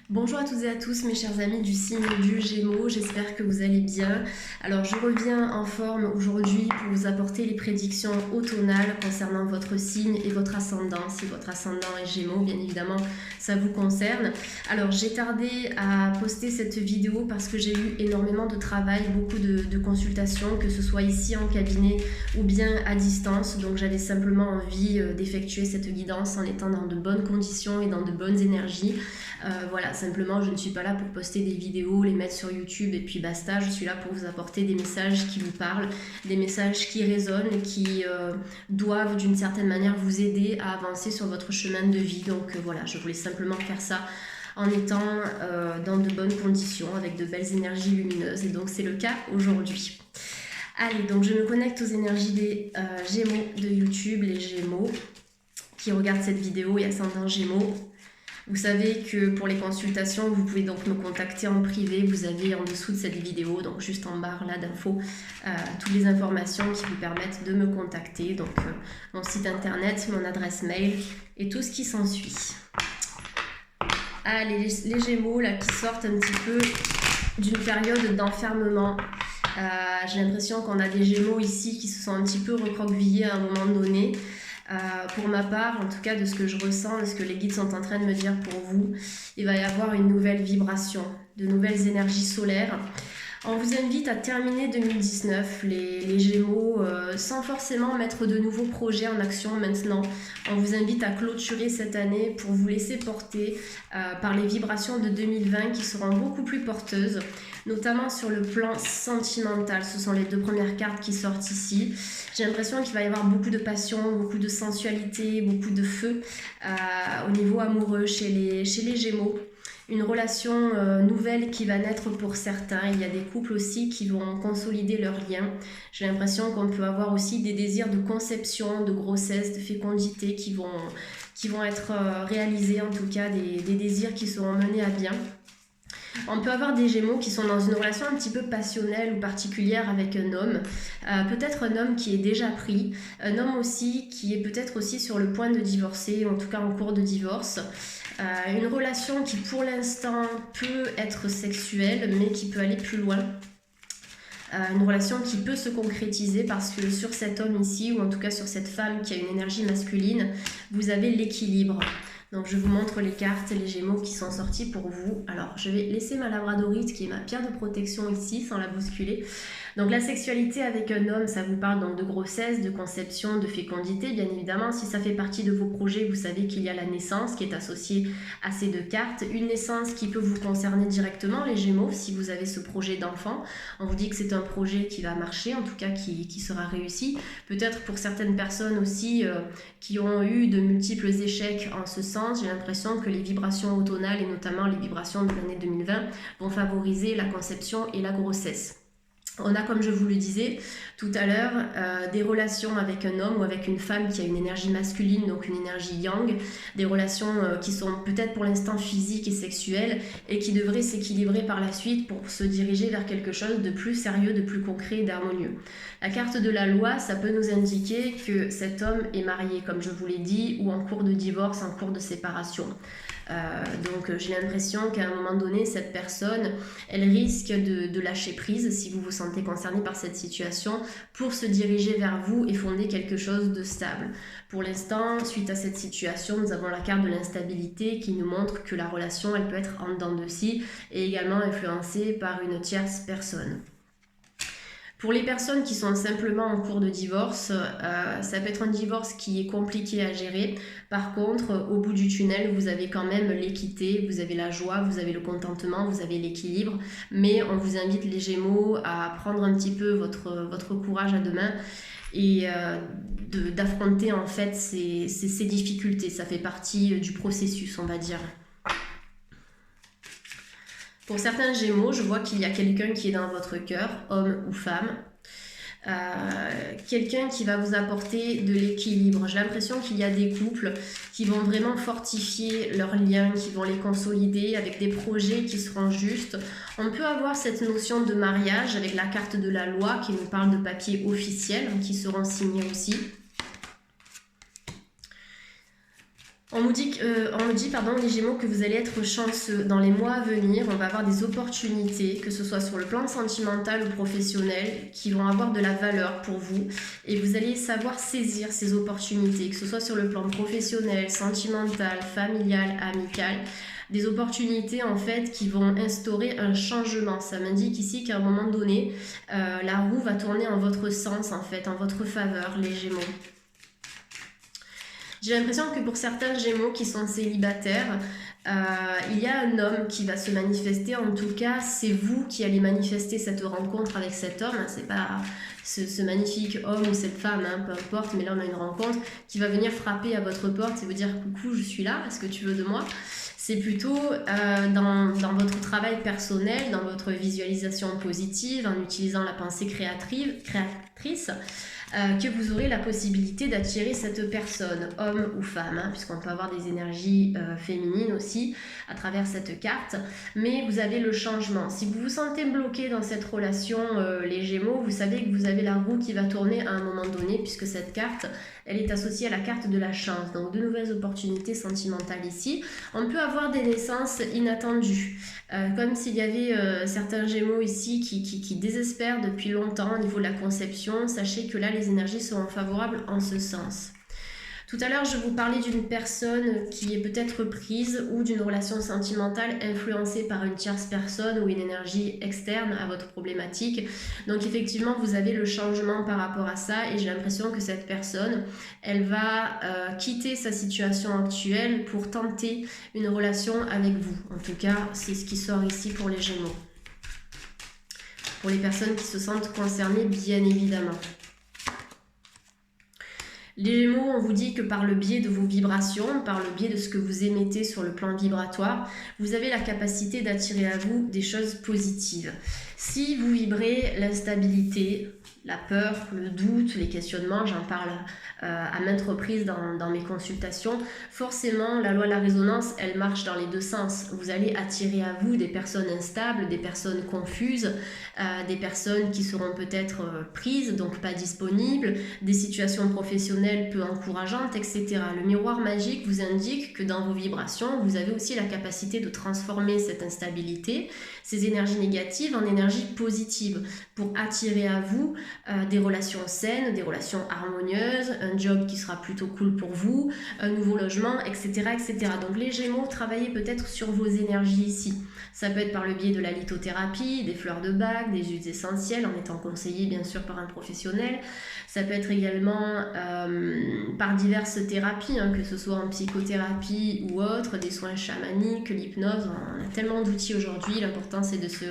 Bonjour à toutes et à tous mes chers amis du signe du Gémeaux, j'espère que vous allez bien. Alors je reviens en forme aujourd'hui pour vous apporter les prédictions automnales concernant votre signe et votre ascendant. Si votre ascendant est Gémeaux, bien évidemment, ça vous concerne. Alors j'ai tardé à poster cette vidéo parce que j'ai eu énormément de travail, beaucoup de consultations, que ce soit ici en cabinet ou bien à distance. Donc j'avais simplement envie d'effectuer cette guidance en étant dans de bonnes conditions et dans de bonnes énergies. Voilà, simplement je ne suis pas là pour poster des vidéos, les mettre sur YouTube et puis basta. Je suis là pour vous apporter des messages qui vous parlent, des messages qui résonnent, qui doivent d'une certaine manière vous aider à avancer sur votre chemin de vie. Donc voilà, je voulais simplement faire ça en étant dans de bonnes conditions, avec de belles énergies lumineuses, et donc c'est le cas aujourd'hui. Allez, donc je me connecte aux énergies des Gémeaux de YouTube, les Gémeaux qui regardent cette vidéo et ascendant Gémeaux. Vous savez que pour les consultations, vous pouvez donc me contacter en privé. Vous avez en dessous de cette vidéo, donc juste en barre là d'infos, toutes les informations qui vous permettent de me contacter. Donc mon site internet, mon adresse mail et tout ce qui s'ensuit. Ah, les Gémeaux là qui sortent un petit peu d'une période d'enfermement. J'ai l'impression qu'on a des Gémeaux ici qui se sont un petit peu recroquevillés à un moment donné. Pour ma part, en tout cas de ce que je ressens, de ce que les guides sont en train de me dire pour vous, il va y avoir une nouvelle vibration, de nouvelles énergies solaires. On vous invite à terminer 2019, les Gémeaux, sans forcément mettre de nouveaux projets en action maintenant. On vous invite à clôturer cette année pour vous laisser porter par les vibrations de 2020 qui seront beaucoup plus porteuses, notamment sur le plan sentimental. Ce sont les deux premières cartes qui sortent ici. J'ai l'impression qu'il va y avoir beaucoup de passion, beaucoup de sensualité, beaucoup de feu au niveau amoureux chez les Gémeaux. Une relation nouvelle qui va naître pour certains. Il y a des couples aussi qui vont consolider leurs liens. J'ai l'impression qu'on peut avoir aussi des désirs de conception, de grossesse, de fécondité qui vont être réalisés, en tout cas des désirs qui seront menés à bien. On peut avoir des Gémeaux qui sont dans une relation un petit peu passionnelle ou particulière avec un homme, peut-être un homme qui est déjà pris, un homme aussi qui est peut-être aussi sur le point de divorcer, ou en tout cas en cours de divorce. Une relation qui pour l'instant peut être sexuelle mais qui peut aller plus loin. Une relation qui peut se concrétiser parce que sur cet homme ici, ou en tout cas sur cette femme qui a une énergie masculine, vous avez l'équilibre. Donc je vous montre les cartes, les Gémeaux qui sont sortis pour vous. Alors je vais laisser ma labradorite qui est ma pierre de protection ici sans la bousculer. Donc la sexualité avec un homme, ça vous parle donc de grossesse, de conception, de fécondité. Bien évidemment, si ça fait partie de vos projets, vous savez qu'il y a la naissance qui est associée à ces deux cartes. Une naissance qui peut vous concerner directement, les Gémeaux, si vous avez ce projet d'enfant. On vous dit que c'est un projet qui va marcher, en tout cas qui sera réussi. Peut-être pour certaines personnes aussi qui ont eu de multiples échecs en ce sens. J'ai l'impression que les vibrations automnales et notamment les vibrations de l'année 2020 vont favoriser la conception et la grossesse. On a, comme je vous le disais tout à l'heure, des relations avec un homme ou avec une femme qui a une énergie masculine, donc une énergie yang, des relations qui sont peut-être pour l'instant physiques et sexuelles et qui devraient s'équilibrer par la suite pour se diriger vers quelque chose de plus sérieux, de plus concret et d'harmonieux. La carte de la loi, ça peut nous indiquer que cet homme est marié, comme je vous l'ai dit, ou en cours de divorce, en cours de séparation. Donc j'ai l'impression qu'à un moment donné, cette personne, elle risque de lâcher prise, si vous vous sentez concerné par cette situation, pour se diriger vers vous et fonder quelque chose de stable. Pour l'instant, suite à cette situation, nous avons la carte de l'instabilité qui nous montre que la relation, elle peut être en dedans de scie et également influencée par une tierce personne. Pour les personnes qui sont simplement en cours de divorce, ça peut être un divorce qui est compliqué à gérer. Par contre, au bout du tunnel, vous avez quand même l'équité, vous avez la joie, vous avez le contentement, vous avez l'équilibre. Mais on vous invite, les Gémeaux, à prendre un petit peu votre courage à deux mains et d'affronter en fait ces difficultés. Ça fait partie du processus, on va dire. Pour certains Gémeaux, je vois qu'il y a quelqu'un qui est dans votre cœur, homme ou femme. Quelqu'un qui va vous apporter de l'équilibre. J'ai l'impression qu'il y a des couples qui vont vraiment fortifier leurs liens, qui vont les consolider avec des projets qui seront justes. On peut avoir cette notion de mariage avec la carte de la loi qui nous parle de papiers officiels qui seront signés aussi. On nous dit, les Gémeaux, que vous allez être chanceux dans les mois à venir. On va avoir des opportunités, que ce soit sur le plan sentimental ou professionnel, qui vont avoir de la valeur pour vous. Et vous allez savoir saisir ces opportunités, que ce soit sur le plan professionnel, sentimental, familial, amical. Des opportunités en fait qui vont instaurer un changement. Ça m'indique ici qu'à un moment donné, la roue va tourner en votre sens en fait, en votre faveur, les Gémeaux. J'ai l'impression que pour certains Gémeaux qui sont célibataires, il y a un homme qui va se manifester. En tout cas, c'est vous qui allez manifester cette rencontre avec cet homme. C'est pas ce magnifique homme ou cette femme, hein, peu importe, mais là on a une rencontre qui va venir frapper à votre porte et vous dire coucou, je suis là, est-ce que tu veux de moi? C'est plutôt dans votre travail personnel, dans votre visualisation positive, en utilisant la pensée créatrice, que vous aurez la possibilité d'attirer cette personne, homme ou femme, hein, puisqu'on peut avoir des énergies féminines aussi à travers cette carte, mais vous avez le changement. Si vous vous sentez bloqué dans cette relation, les Gémeaux, vous savez que vous avez la roue qui va tourner à un moment donné, puisque cette carte, elle est associée à la carte de la chance, donc de nouvelles opportunités sentimentales ici. On peut avoir des naissances inattendues, comme s'il y avait certains Gémeaux ici qui désespèrent depuis longtemps au niveau de la conception. Sachez que là, les énergies seront favorables en ce sens. Tout à l'heure, je vous parlais d'une personne qui est peut-être prise ou d'une relation sentimentale influencée par une tierce personne ou une énergie externe à votre problématique. Donc effectivement, vous avez le changement par rapport à ça et j'ai l'impression que cette personne, elle va quitter sa situation actuelle pour tenter une relation avec vous. En tout cas, c'est ce qui sort ici pour les Gémeaux. Pour les personnes qui se sentent concernées, bien évidemment. Les Gémeaux, on vous dit que par le biais de vos vibrations, par le biais de ce que vous émettez sur le plan vibratoire, vous avez la capacité d'attirer à vous des choses positives. Si vous vibrez l'instabilité, la peur, le doute, les questionnements, j'en parle à maintes reprises dans mes consultations, forcément la loi de la résonance, elle marche dans les deux sens. Vous allez attirer à vous des personnes instables, des personnes confuses, des personnes qui seront peut-être prises, donc pas disponibles, des situations professionnelles peu encourageantes, etc. Le miroir magique vous indique que dans vos vibrations, vous avez aussi la capacité de transformer cette instabilité, ces énergies négatives en énergies positives pour attirer à vous des relations saines, des relations harmonieuses, un job qui sera plutôt cool pour vous, un nouveau logement, etc. etc. Donc les Gémeaux, travaillez peut-être sur vos énergies ici. Ça peut être par le biais de la lithothérapie, des fleurs de bac, des huiles essentielles, en étant conseillé bien sûr par un professionnel. Ça peut être également par diverses thérapies, hein, que ce soit en psychothérapie ou autre, des soins chamaniques, l'hypnose. On a tellement d'outils aujourd'hui, l'important c'est de se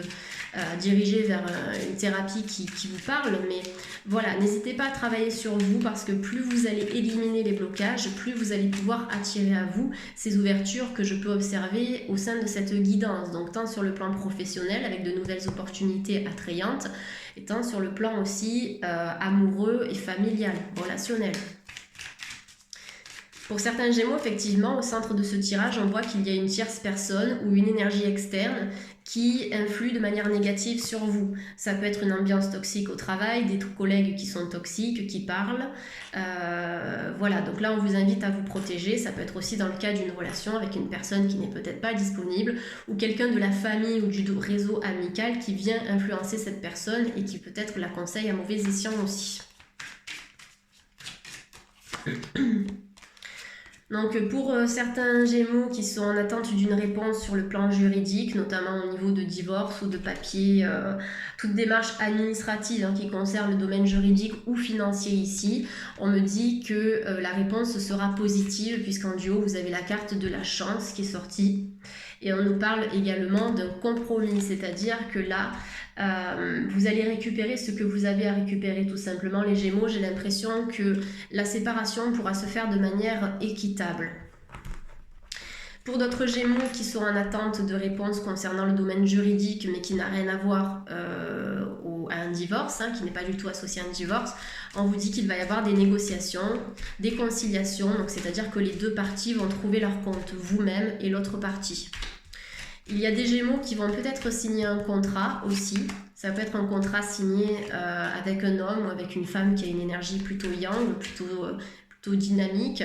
diriger vers une thérapie qui vous parle. Mais voilà, n'hésitez pas à travailler sur vous parce que plus vous allez éliminer les blocages, plus vous allez pouvoir attirer à vous ces ouvertures que je peux observer au sein de cette guidance. Donc tant sur le plan professionnel avec de nouvelles opportunités attrayantes, et tant sur le plan aussi amoureux et familial, relationnel. Pour certains Gémeaux, effectivement, au centre de ce tirage, on voit qu'il y a une tierce personne ou une énergie externe qui influe de manière négative sur vous. Ça peut être une ambiance toxique au travail, des collègues qui sont toxiques, qui parlent. Voilà, donc là on vous invite à vous protéger. Ça peut être aussi dans le cas d'une relation avec une personne qui n'est peut-être pas disponible ou quelqu'un de la famille ou du réseau amical qui vient influencer cette personne et qui peut-être la conseille à mauvais escient aussi. Donc pour certains Gémeaux qui sont en attente d'une réponse sur le plan juridique, notamment au niveau de divorce ou de papier, toute démarche administrative qui concerne le domaine juridique ou financier ici, on me dit que la réponse sera positive puisqu'en duo vous avez la carte de la chance qui est sortie. Et on nous parle également d'un compromis, c'est-à-dire que là, vous allez récupérer ce que vous avez à récupérer tout simplement. Les Gémeaux, j'ai l'impression que la séparation pourra se faire de manière équitable. Pour d'autres Gémeaux qui sont en attente de réponses concernant le domaine juridique, mais qui n'a rien à voir à un divorce, qui n'est pas du tout associé à un divorce, on vous dit qu'il va y avoir des négociations, des conciliations, donc c'est-à-dire que les deux parties vont trouver leur compte, vous-même et l'autre partie. Il y a des Gémeaux qui vont peut-être signer un contrat aussi. Ça peut être un contrat signé avec un homme ou avec une femme qui a une énergie plutôt yang, plutôt dynamique.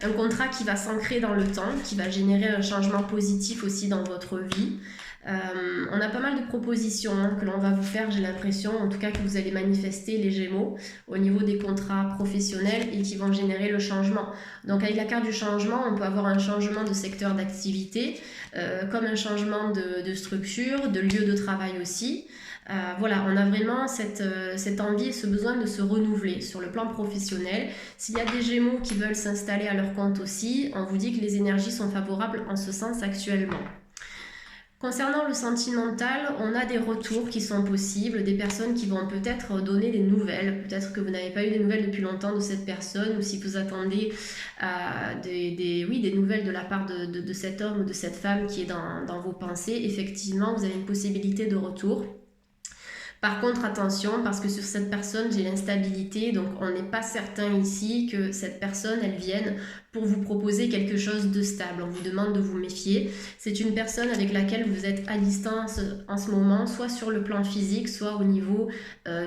Un contrat qui va s'ancrer dans le temps, qui va générer un changement positif aussi dans votre vie. On a pas mal de propositions que l'on va vous faire, j'ai l'impression, en tout cas que vous allez manifester les Gémeaux au niveau des contrats professionnels et qui vont générer le changement. Donc avec la carte du changement, on peut avoir un changement de secteur d'activité, comme un changement de structure, de lieu de travail aussi. Voilà, on a vraiment cette envie et ce besoin de se renouveler sur le plan professionnel. S'il y a des Gémeaux qui veulent s'installer à leur compte aussi, on vous dit que les énergies sont favorables en ce sens actuellement. Concernant le sentimental, on a des retours qui sont possibles, des personnes qui vont peut-être donner des nouvelles. Peut-être que vous n'avez pas eu des nouvelles depuis longtemps de cette personne, ou si vous attendez des nouvelles de la part de cet homme ou de cette femme qui est dans vos pensées, effectivement, vous avez une possibilité de retour. Par contre, attention, parce que sur cette personne, j'ai l'instabilité, donc on n'est pas certain ici que cette personne, elle vienne pour vous proposer quelque chose de stable. On vous demande de vous méfier. C'est une personne avec laquelle vous êtes à distance en ce moment, soit sur le plan physique, soit au niveau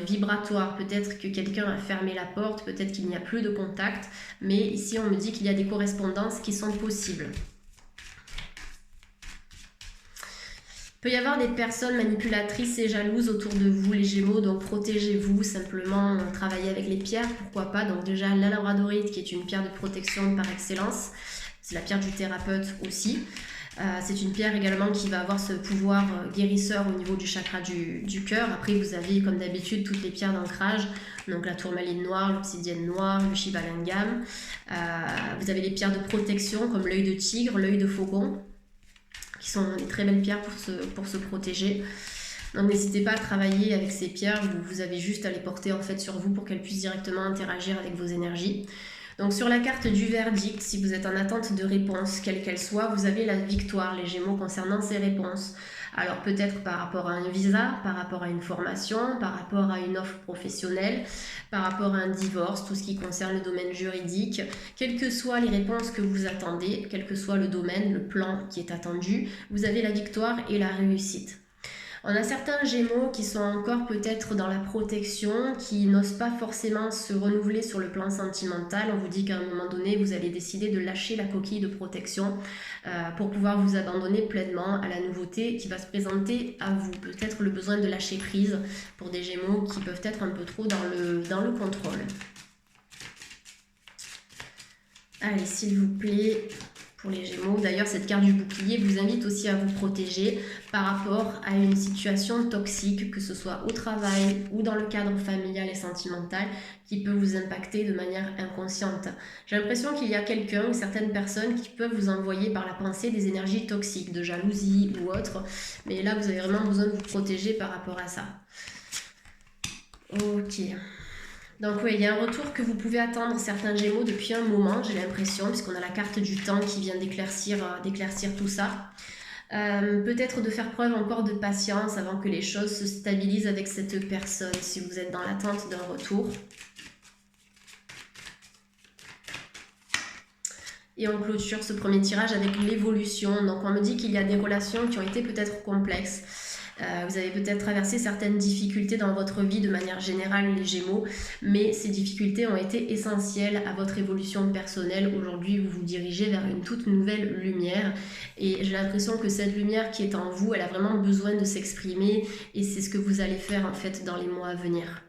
vibratoire. Peut-être que quelqu'un a fermé la porte, peut-être qu'il n'y a plus de contact, mais ici, on me dit qu'il y a des correspondances qui sont possibles. Il peut y avoir des personnes manipulatrices et jalouses autour de vous, les Gémeaux, donc protégez-vous, simplement travaillez avec les pierres, pourquoi pas. Donc déjà la labradorite qui est une pierre de protection par excellence, c'est la pierre du thérapeute aussi. C'est une pierre également qui va avoir ce pouvoir guérisseur au niveau du chakra du cœur. Après vous avez comme d'habitude toutes les pierres d'ancrage, donc la tourmaline noire, l'obsidienne noire, le shivalingam. Vous avez les pierres de protection comme l'œil de tigre, l'œil de faucon, qui sont des très belles pierres pour se protéger. Donc n'hésitez pas à travailler avec ces pierres, vous avez juste à les porter en fait sur vous pour qu'elles puissent directement interagir avec vos énergies. Donc sur la carte du verdict, si vous êtes en attente de réponse, quelle qu'elle soit, vous avez la victoire, les Gémeaux, concernant ces réponses. Alors peut-être par rapport à un visa, par rapport à une formation, par rapport à une offre professionnelle, par rapport à un divorce, tout ce qui concerne le domaine juridique. Quelles que soient les réponses que vous attendez, quel que soit le domaine, le plan qui est attendu, vous avez la victoire et la réussite. On a certains Gémeaux qui sont encore peut-être dans la protection, qui n'osent pas forcément se renouveler sur le plan sentimental. On vous dit qu'à un moment donné, vous allez décider de lâcher la coquille de protection pour pouvoir vous abandonner pleinement à la nouveauté qui va se présenter à vous. Peut-être le besoin de lâcher prise pour des Gémeaux qui peuvent être un peu trop dans le contrôle. Allez, s'il vous plaît... Pour les Gémeaux. D'ailleurs, cette carte du bouclier vous invite aussi à vous protéger par rapport à une situation toxique, que ce soit au travail ou dans le cadre familial et sentimental, qui peut vous impacter de manière inconsciente. J'ai l'impression qu'il y a quelqu'un ou certaines personnes qui peuvent vous envoyer par la pensée des énergies toxiques, de jalousie ou autre, mais là, vous avez vraiment besoin de vous protéger par rapport à ça. Ok. Donc oui, il y a un retour que vous pouvez attendre certains Gémeaux depuis un moment, j'ai l'impression, puisqu'on a la carte du temps qui vient d'éclaircir tout ça. Peut-être de faire preuve encore de patience avant que les choses se stabilisent avec cette personne, si vous êtes dans l'attente d'un retour. Et on clôture ce premier tirage avec l'évolution. Donc on me dit qu'il y a des relations qui ont été peut-être complexes. Vous avez peut-être traversé certaines difficultés dans votre vie de manière générale, les Gémeaux, mais ces difficultés ont été essentielles à votre évolution personnelle. Aujourd'hui, vous vous dirigez vers une toute nouvelle lumière et j'ai l'impression que cette lumière qui est en vous, elle a vraiment besoin de s'exprimer et c'est ce que vous allez faire en fait dans les mois à venir.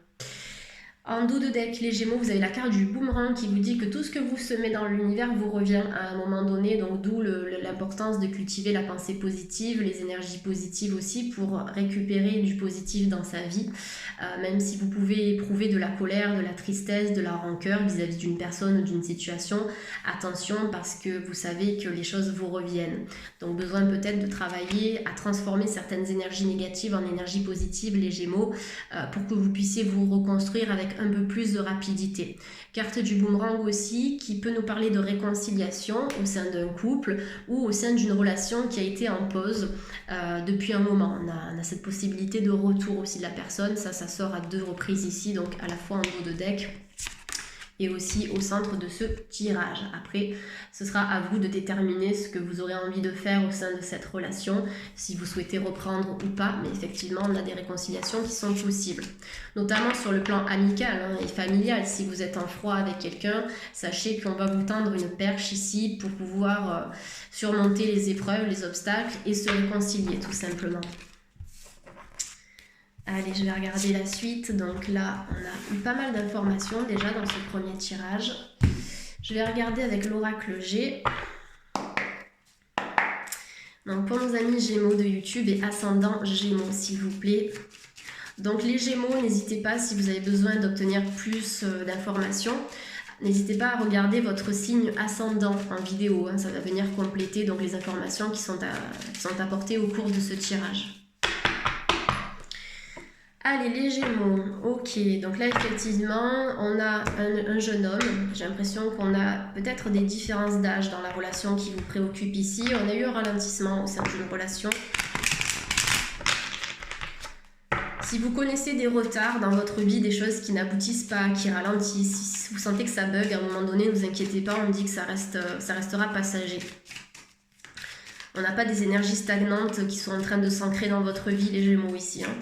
En dos de deck, les Gémeaux, vous avez la carte du boomerang qui vous dit que tout ce que vous semez dans l'univers vous revient à un moment donné, donc d'où l'importance de cultiver la pensée positive, les énergies positives aussi pour récupérer du positif dans sa vie, même si vous pouvez éprouver de la colère, de la tristesse, de la rancœur vis-à-vis d'une personne ou d'une situation, attention parce que vous savez que les choses vous reviennent. Donc besoin peut-être de travailler à transformer certaines énergies négatives en énergies positives, les Gémeaux, pour que vous puissiez vous reconstruire avec un peu plus de rapidité. Carte du boomerang aussi qui peut nous parler de réconciliation au sein d'un couple ou au sein d'une relation qui a été en pause depuis un moment. On a cette possibilité de retour aussi de la personne, ça sort à 2 reprises ici, donc à la fois en dos de deck et aussi au centre de ce tirage. Après, ce sera à vous de déterminer ce que vous aurez envie de faire au sein de cette relation, si vous souhaitez reprendre ou pas, mais effectivement, on a des réconciliations qui sont possibles. Notamment sur le plan amical et familial, si vous êtes en froid avec quelqu'un, sachez qu'on va vous tendre une perche ici pour pouvoir surmonter les épreuves, les obstacles et se réconcilier tout simplement. Allez, je vais regarder la suite. Donc là, on a eu pas mal d'informations déjà dans ce premier tirage. Je vais regarder avec l'oracle G. Donc pour nos amis Gémeaux de YouTube et ascendant Gémeaux, s'il vous plaît. Donc les Gémeaux, n'hésitez pas si vous avez besoin d'obtenir plus d'informations. N'hésitez pas à regarder votre signe ascendant en vidéo. Ça va venir compléter donc, les informations qui sont apportées au cours de ce tirage. Allez, les Gémeaux, ok, donc là effectivement, on a un jeune homme, j'ai l'impression qu'on a peut-être des différences d'âge dans la relation qui vous préoccupe ici, on a eu un ralentissement au sein d'une relation. Si vous connaissez des retards dans votre vie, des choses qui n'aboutissent pas, qui ralentissent, si vous sentez que ça bug, à un moment donné, ne vous inquiétez pas, on me dit que ça restera passager. On n'a pas des énergies stagnantes qui sont en train de s'ancrer dans votre vie, les Gémeaux ici, hein.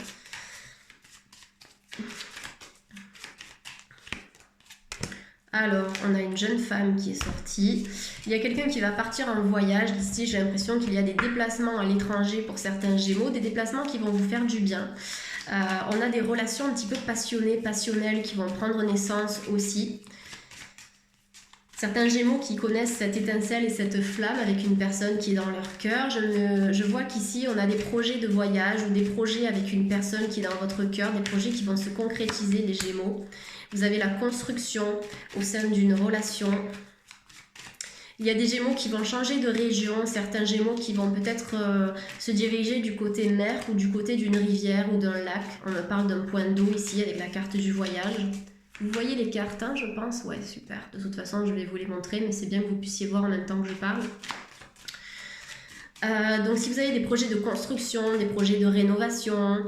Alors, on a une jeune femme qui est sortie. Il y a quelqu'un qui va partir en voyage. Ici, j'ai l'impression qu'il y a des déplacements à l'étranger pour certains Gémeaux, des déplacements qui vont vous faire du bien. On a des relations un petit peu passionnées, passionnelles qui vont prendre naissance aussi. Certains Gémeaux qui connaissent cette étincelle et cette flamme avec une personne qui est dans leur cœur. Je vois qu'ici, on a des projets de voyage ou des projets avec une personne qui est dans votre cœur, des projets qui vont se concrétiser, les Gémeaux. Vous avez la construction au sein d'une relation. Il y a des Gémeaux qui vont changer de région, certains Gémeaux qui vont peut-être se diriger du côté mer ou du côté d'une rivière ou d'un lac. On me parle d'un point d'eau ici avec la carte du voyage. Vous voyez les cartes, hein, je pense? Ouais, super. De toute façon, je vais vous les montrer, mais c'est bien que vous puissiez voir en même temps que je parle. Donc si vous avez des projets de construction, des projets de rénovation,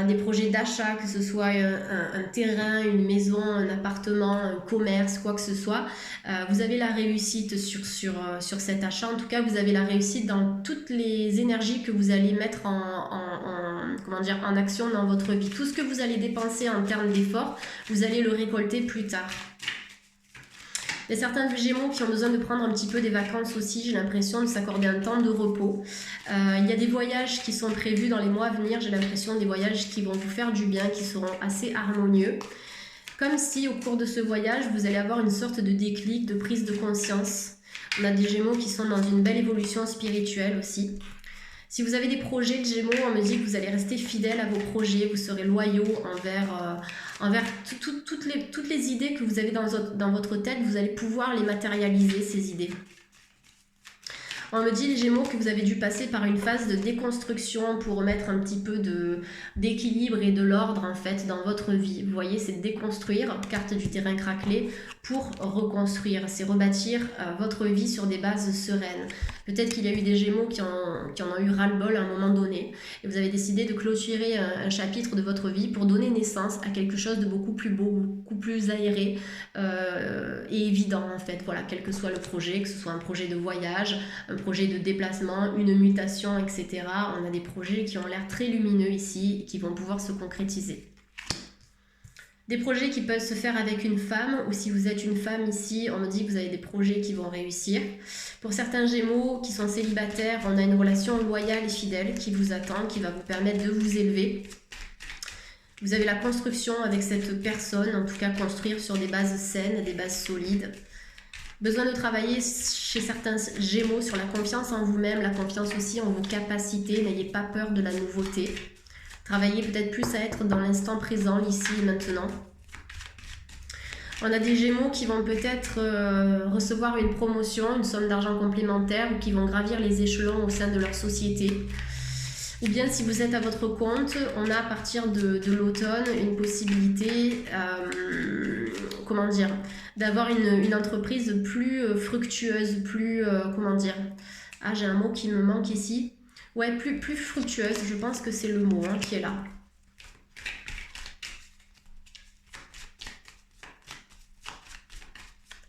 des projets d'achat, que ce soit un terrain, une maison, un appartement, un commerce, quoi que ce soit, vous avez la réussite sur cet achat. En tout cas, vous avez la réussite dans toutes les énergies que vous allez mettre en action dans votre vie. Tout ce que vous allez dépenser en termes d'efforts, vous allez le récolter plus tard. Il y a certains Gémeaux qui ont besoin de prendre un petit peu des vacances aussi, j'ai l'impression de s'accorder un temps de repos. Il y a des voyages qui sont prévus dans les mois à venir, j'ai l'impression des voyages qui vont vous faire du bien, qui seront assez harmonieux. Comme si au cours de ce voyage, vous allez avoir une sorte de déclic, de prise de conscience. On a des Gémeaux qui sont dans une belle évolution spirituelle aussi. Si vous avez des projets de Gémeaux, on me dit que vous allez rester fidèle à vos projets, vous serez loyaux envers toutes les idées que vous avez dans votre tête, vous allez pouvoir les matérialiser, ces idées. On me dit, les Gémeaux, que vous avez dû passer par une phase de déconstruction pour remettre un petit peu d'équilibre et de l'ordre en fait dans votre vie. Vous voyez, c'est déconstruire, carte du terrain craquelé, pour reconstruire. C'est rebâtir votre vie sur des bases sereines. Peut-être qu'il y a eu des Gémeaux qui en ont eu ras-le-bol à un moment donné. Et vous avez décidé de clôturer un chapitre de votre vie pour donner naissance à quelque chose de beaucoup plus beau, beaucoup plus aéré et évident en fait. Voilà, quel que soit le projet, que ce soit un projet de voyage, un projet de déplacement, une mutation, etc. On a des projets qui ont l'air très lumineux ici et qui vont pouvoir se concrétiser. Des projets qui peuvent se faire avec une femme, ou si vous êtes une femme ici, on me dit que vous avez des projets qui vont réussir. Pour certains Gémeaux qui sont célibataires, on a une relation loyale et fidèle qui vous attend, qui va vous permettre de vous élever. Vous avez la construction avec cette personne, en tout cas construire sur des bases saines, des bases solides. Besoin de travailler chez certains Gémeaux sur la confiance en vous-même, la confiance aussi en vos capacités, n'ayez pas peur de la nouveauté. Travaillez peut-être plus à être dans l'instant présent, ici et maintenant. On a des Gémeaux qui vont peut-être recevoir une promotion, une somme d'argent complémentaire ou qui vont gravir les échelons au sein de leur société. Ou bien si vous êtes à votre compte, on a à partir de l'automne une possibilité d'avoir une entreprise plus fructueuse, plus, j'ai un mot qui me manque ici. Ouais, plus fructueuse, je pense que c'est le mot qui est là.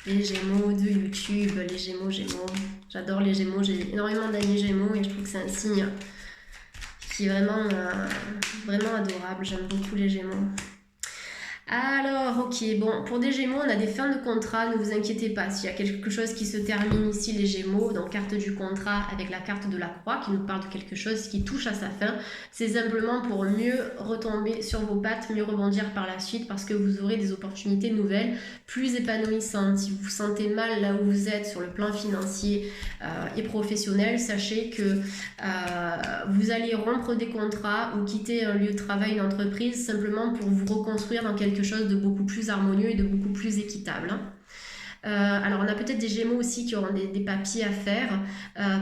Les Gémeaux de YouTube, les Gémeaux. J'adore les Gémeaux, j'ai énormément d'amis Gémeaux et je trouve que c'est un signe qui est vraiment, vraiment adorable. J'aime beaucoup les Gémeaux. Alors, ok, bon, pour des Gémeaux, on a des fins de contrat, ne vous inquiétez pas. S'il y a quelque chose qui se termine ici, les Gémeaux, donc carte du contrat avec la carte de la croix qui nous parle de quelque chose qui touche à sa fin, c'est simplement pour mieux retomber sur vos pattes, mieux rebondir par la suite parce que vous aurez des opportunités nouvelles, plus épanouissantes. Si vous vous sentez mal là où vous êtes sur le plan financier et professionnel, sachez que vous allez rompre des contrats ou quitter un lieu de travail, une entreprise, simplement pour vous reconstruire dans quelque chose de beaucoup plus harmonieux et de beaucoup plus équitable. Alors on a peut-être des Gémeaux aussi qui auront des papiers à faire,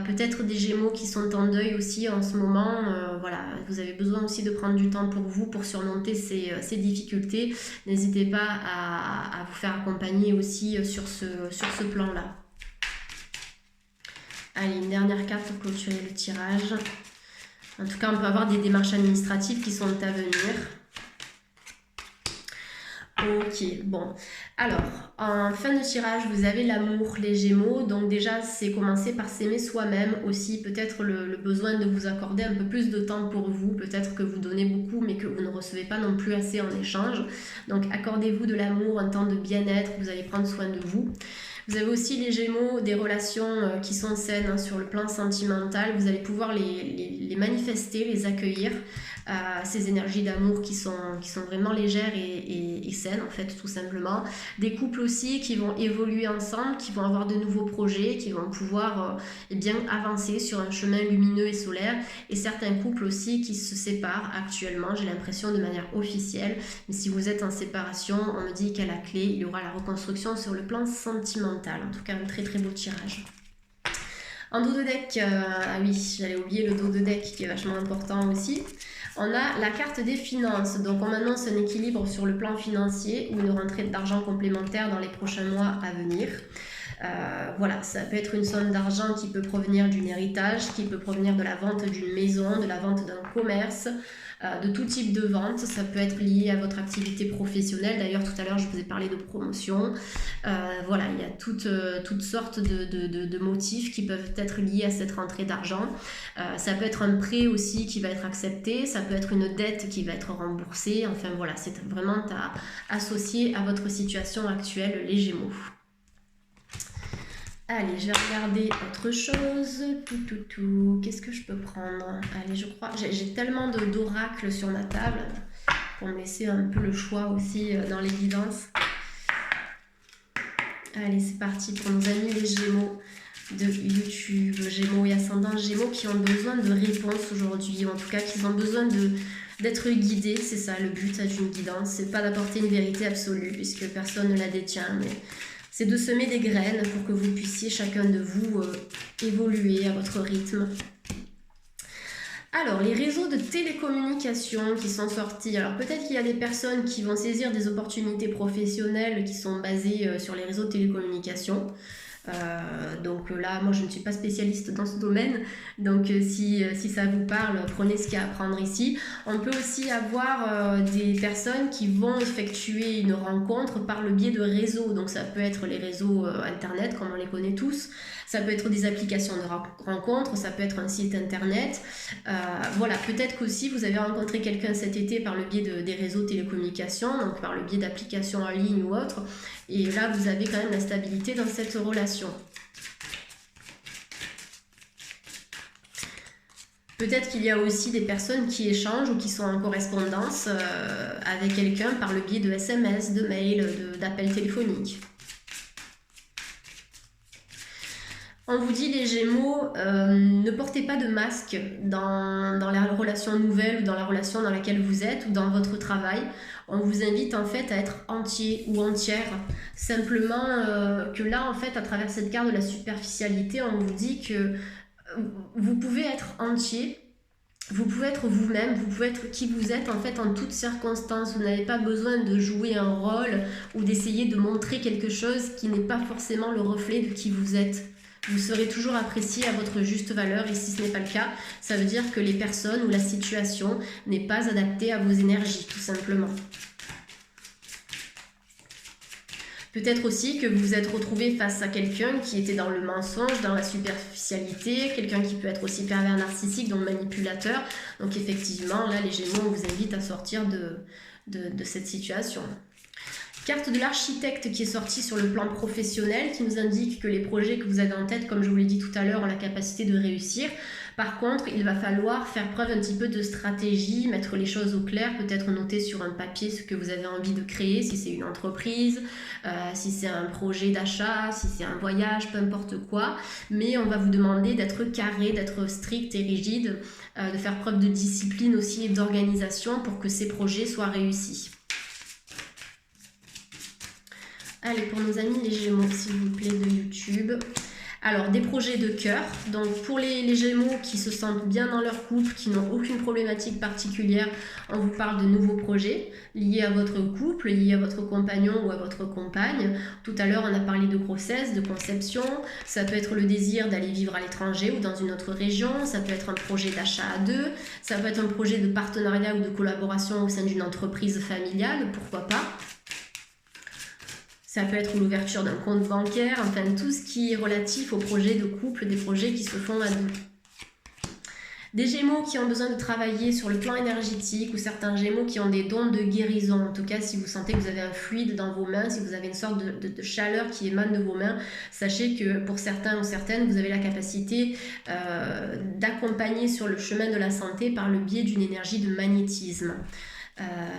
peut-être des Gémeaux qui sont en deuil aussi en ce moment. Voilà, vous avez besoin aussi de prendre du temps pour vous, pour surmonter ces difficultés. N'hésitez pas à vous faire accompagner aussi sur ce plan-là. Allez, une dernière carte pour clôturer le tirage. En tout cas, on peut avoir des démarches administratives qui sont à venir. Ok, bon. Alors, en fin de tirage, vous avez l'amour, les Gémeaux. Donc déjà, c'est commencer par s'aimer soi-même. Aussi, peut-être le besoin de vous accorder un peu plus de temps pour vous. Peut-être que vous donnez beaucoup, mais que vous ne recevez pas non plus assez en échange. Donc, accordez-vous de l'amour, un temps de bien-être. Vous allez prendre soin de vous. Vous avez aussi les Gémeaux, des relations qui sont saines sur le plan sentimental. Vous allez pouvoir les manifester, les accueillir. Ces énergies d'amour qui sont vraiment légères et saines en fait, tout simplement. Des couples aussi qui vont évoluer ensemble, qui vont avoir de nouveaux projets, qui vont pouvoir bien avancer sur un chemin lumineux et solaire. Et certains couples aussi qui se séparent actuellement, j'ai l'impression de manière officielle. Mais si vous êtes en séparation, on me dit qu'à la clé, il y aura la reconstruction sur le plan sentimental. En tout cas, un très très beau tirage. En dos de deck, ah oui, j'allais oublier le dos de deck qui est vachement important aussi. On a la carte des finances, donc on annonce un équilibre sur le plan financier ou une rentrée d'argent complémentaire dans les prochains mois à venir. Voilà, ça peut être une somme d'argent qui peut provenir d'un héritage, qui peut provenir de la vente d'une maison, de la vente d'un commerce, de tout type de vente. Ça peut être lié à votre activité professionnelle. D'ailleurs, tout à l'heure, je vous ai parlé de promotion. Voilà, il y a toutes sortes de motifs qui peuvent être liés à cette rentrée d'argent. Ça peut être un prêt aussi qui va être accepté. Ça peut être une dette qui va être remboursée. Enfin, voilà, c'est vraiment associé à votre situation actuelle, les Gémeaux. Allez, je vais regarder autre chose. Qu'est-ce que je peux prendre? Allez, je crois... J'ai tellement d'oracles sur ma table pour me laisser un peu le choix aussi dans l'évidence. Allez, c'est parti pour nos amis les Gémeaux de YouTube. Gémeaux et ascendants Gémeaux qui ont besoin de réponses aujourd'hui. Ou en tout cas, qui ont besoin d'être guidés. C'est ça le but d'une guidance. C'est pas d'apporter une vérité absolue puisque personne ne la détient. Mais c'est de semer des graines pour que vous puissiez chacun de vous évoluer à votre rythme. Alors, les réseaux de télécommunications qui sont sortis. Alors, peut-être qu'il y a des personnes qui vont saisir des opportunités professionnelles qui sont basées sur les réseaux de télécommunications. Donc là, moi je ne suis pas spécialiste dans ce domaine, donc si ça vous parle, prenez ce qu'il y a à prendre ici. On peut aussi avoir des personnes qui vont effectuer une rencontre par le biais de réseaux, donc ça peut être les réseaux internet comme on les connaît tous, ça peut être des applications de rencontres, ça peut être un site internet. Voilà, peut-être qu'aussi vous avez rencontré quelqu'un cet été par le biais des réseaux de télécommunications, donc par le biais d'applications en ligne ou autre. Et là, vous avez quand même la stabilité dans cette relation. Peut-être qu'il y a aussi des personnes qui échangent ou qui sont en correspondance avec quelqu'un par le biais de SMS, de mails, d'appels téléphoniques. On vous dit les Gémeaux, ne portez pas de masque dans la relation nouvelle ou dans la relation dans laquelle vous êtes ou dans votre travail. On vous invite en fait à être entier ou entière. Simplement que là en fait à travers cette carte de la superficialité, on vous dit que vous pouvez être entier. Vous pouvez être vous-même, vous pouvez être qui vous êtes en fait en toutes circonstances. Vous n'avez pas besoin de jouer un rôle ou d'essayer de montrer quelque chose qui n'est pas forcément le reflet de qui vous êtes. Vous serez toujours apprécié à votre juste valeur et si ce n'est pas le cas, ça veut dire que les personnes ou la situation n'est pas adaptée à vos énergies, tout simplement. Peut-être aussi que vous vous êtes retrouvé face à quelqu'un qui était dans le mensonge, dans la superficialité, quelqu'un qui peut être aussi pervers narcissique, donc manipulateur. Donc effectivement, là, les Gémeaux, on vous invite à sortir de cette situation. Carte de l'architecte qui est sortie sur le plan professionnel, qui nous indique que les projets que vous avez en tête, comme je vous l'ai dit tout à l'heure, ont la capacité de réussir. Par contre, il va falloir faire preuve un petit peu de stratégie, mettre les choses au clair, peut-être noter sur un papier ce que vous avez envie de créer, si c'est une entreprise, si c'est un projet d'achat, si c'est un voyage, peu importe quoi. Mais on va vous demander d'être carré, d'être strict et rigide, de faire preuve de discipline aussi et d'organisation pour que ces projets soient réussis. Allez, pour nos amis les Gémeaux, s'il vous plaît, de YouTube. Alors, des projets de cœur. Donc, pour les Gémeaux qui se sentent bien dans leur couple, qui n'ont aucune problématique particulière, on vous parle de nouveaux projets liés à votre couple, liés à votre compagnon ou à votre compagne. Tout à l'heure, on a parlé de grossesse, de conception. Ça peut être le désir d'aller vivre à l'étranger ou dans une autre région. Ça peut être un projet d'achat à deux. Ça peut être un projet de partenariat ou de collaboration au sein d'une entreprise familiale, pourquoi pas. Ça peut être l'ouverture d'un compte bancaire, enfin tout ce qui est relatif aux projets de couple, des projets qui se font à deux. Des Gémeaux qui ont besoin de travailler sur le plan énergétique ou certains Gémeaux qui ont des dons de guérison. En tout cas, si vous sentez que vous avez un fluide dans vos mains, si vous avez une sorte de chaleur qui émane de vos mains, sachez que pour certains ou certaines, vous avez la capacité d'accompagner sur le chemin de la santé par le biais d'une énergie de magnétisme.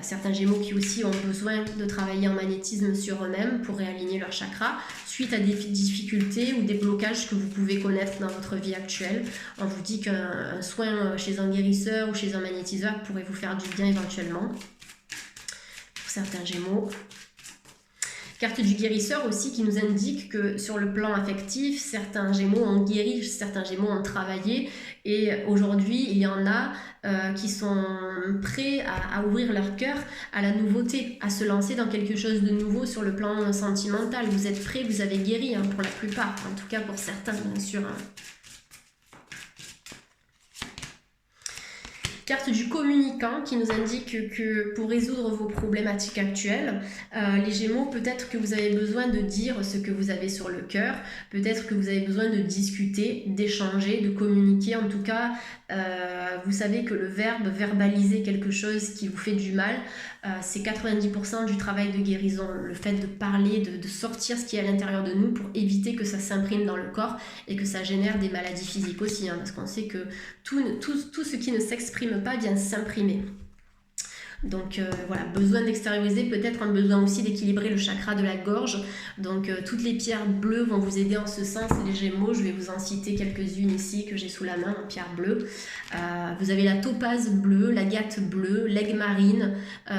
Certains Gémeaux qui aussi ont besoin de travailler en magnétisme sur eux-mêmes pour réaligner leur chakra suite à des difficultés ou des blocages que vous pouvez connaître dans votre vie actuelle. On vous dit qu'un soin chez un guérisseur ou chez un magnétiseur pourrait vous faire du bien éventuellement pour certains Gémeaux. Carte du guérisseur aussi qui nous indique que sur le plan affectif, certains Gémeaux ont guéri, certains Gémeaux ont travaillé et aujourd'hui il y en a qui sont prêts à ouvrir leur cœur à la nouveauté, à se lancer dans quelque chose de nouveau sur le plan sentimental. Vous êtes prêts, vous avez guéri pour la plupart, en tout cas pour certains bien sûr. Carte du communicant qui nous indique que pour résoudre vos problématiques actuelles, les Gémeaux, peut-être que vous avez besoin de dire ce que vous avez sur le cœur, peut-être que vous avez besoin de discuter, d'échanger, de communiquer. En tout cas, vous savez que le verbe verbaliser quelque chose qui vous fait du mal, c'est 90% du travail de guérison. Le fait de parler, de sortir ce qui est à l'intérieur de nous pour éviter que ça s'imprime dans le corps et que ça génère des maladies physiques aussi, parce qu'on sait que tout ce qui ne s'exprime pas vient s'imprimer. Donc voilà, besoin d'extérioriser, peut-être un besoin aussi d'équilibrer le chakra de la gorge. Donc toutes les pierres bleues vont vous aider en ce sens, les Gémeaux. Je vais vous en citer quelques-unes ici que j'ai sous la main en pierre bleue. Vous avez la topaze bleue, l'agate bleue, l'aigle marine,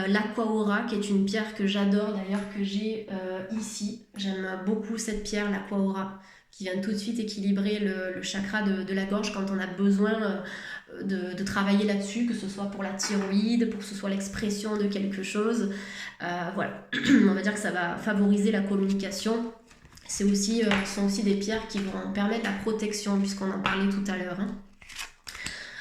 l'aquaora qui est une pierre que j'adore d'ailleurs, que j'ai ici. J'aime beaucoup cette pierre, l'aquaora, qui vient tout de suite équilibrer le chakra de la gorge quand on a besoin de travailler là-dessus, que ce soit pour la thyroïde, pour que ce soit l'expression de quelque chose. Voilà, on va dire que ça va favoriser la communication. Ce sont aussi des pierres qui vont permettre la protection, puisqu'on en parlait tout à l'heure.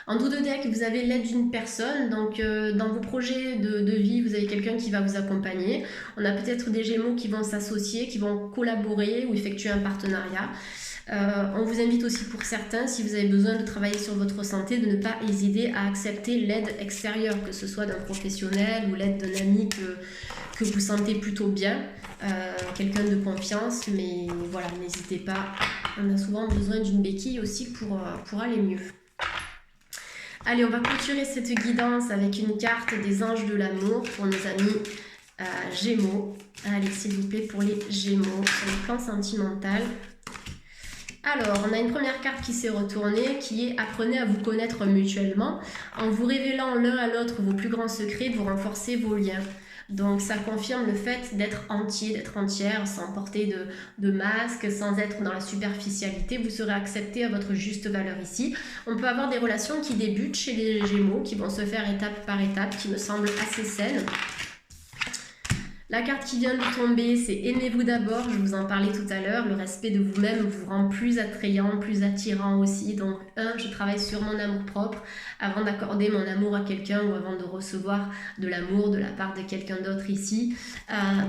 En dos de deck, vous avez l'aide d'une personne. Donc, dans vos projets de vie, vous avez quelqu'un qui va vous accompagner. On a peut-être des Gémeaux qui vont s'associer, qui vont collaborer ou effectuer un partenariat. On vous invite aussi pour certains, si vous avez besoin de travailler sur votre santé, de ne pas hésiter à accepter l'aide extérieure, que ce soit d'un professionnel ou l'aide d'un ami que vous sentez plutôt bien, quelqu'un de confiance, mais voilà, n'hésitez pas. On a souvent besoin d'une béquille aussi pour aller mieux. Allez, on va clôturer cette guidance avec une carte des anges de l'amour pour nos amis Gémeaux. Allez, s'il vous plaît, pour les Gémeaux, sur le plan sentimental. Alors, on a une première carte qui s'est retournée, qui est « Apprenez à vous connaître mutuellement ». En vous révélant l'un à l'autre vos plus grands secrets, vous renforcez vos liens. Donc, ça confirme le fait d'être entier, d'être entière, sans porter de masque, sans être dans la superficialité. Vous serez accepté à votre juste valeur ici. On peut avoir des relations qui débutent chez les Gémeaux, qui vont se faire étape par étape, qui me semblent assez saines. La carte qui vient de tomber, c'est aimez-vous d'abord, je vous en parlais tout à l'heure, le respect de vous-même vous rend plus attrayant, plus attirant aussi. Donc je travaille sur mon amour propre avant d'accorder mon amour à quelqu'un ou avant de recevoir de l'amour de la part de quelqu'un d'autre ici.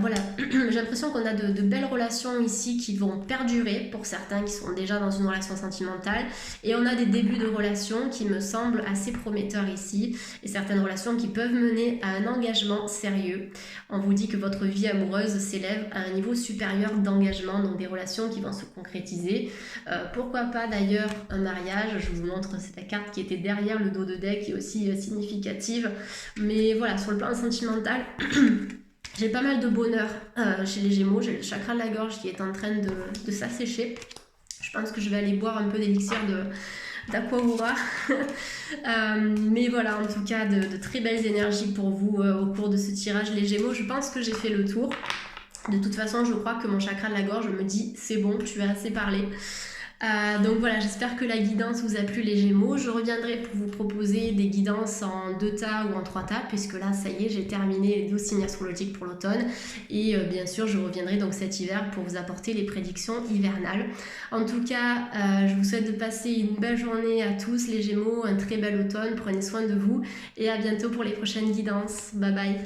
Voilà, j'ai l'impression qu'on a de belles relations ici qui vont perdurer pour certains qui sont déjà dans une relation sentimentale, et on a des débuts de relations qui me semblent assez prometteurs ici, et certaines relations qui peuvent mener à un engagement sérieux. On vous dit que votre vie amoureuse s'élève à un niveau supérieur d'engagement, donc des relations qui vont se concrétiser. Pourquoi pas d'ailleurs un mariage, je vous montre cette carte qui était derrière le dos de deck, qui est aussi significative. Mais voilà, sur le plan sentimental, j'ai pas mal de bonheur chez les Gémeaux, j'ai le chakra de la gorge qui est en train de s'assécher. Je pense que je vais aller boire un peu d'élixir d'Aquaura. Mais voilà, en tout cas, de très belles énergies pour vous au cours de ce tirage, les Gémeaux. Je pense que j'ai fait le tour. De toute façon, je crois que mon chakra de la gorge me dit c'est bon, tu as assez parlé. Donc voilà, j'espère que la guidance vous a plu, les Gémeaux. Je reviendrai pour vous proposer des guidances en 2 tas ou en 3 tas, puisque là, ça y est, j'ai terminé les 12 signes astrologiques pour l'automne. Et bien sûr, je reviendrai donc cet hiver pour vous apporter les prédictions hivernales. En tout cas, je vous souhaite de passer une belle journée à tous, les Gémeaux, un très bel automne. Prenez soin de vous et à bientôt pour les prochaines guidances. Bye bye.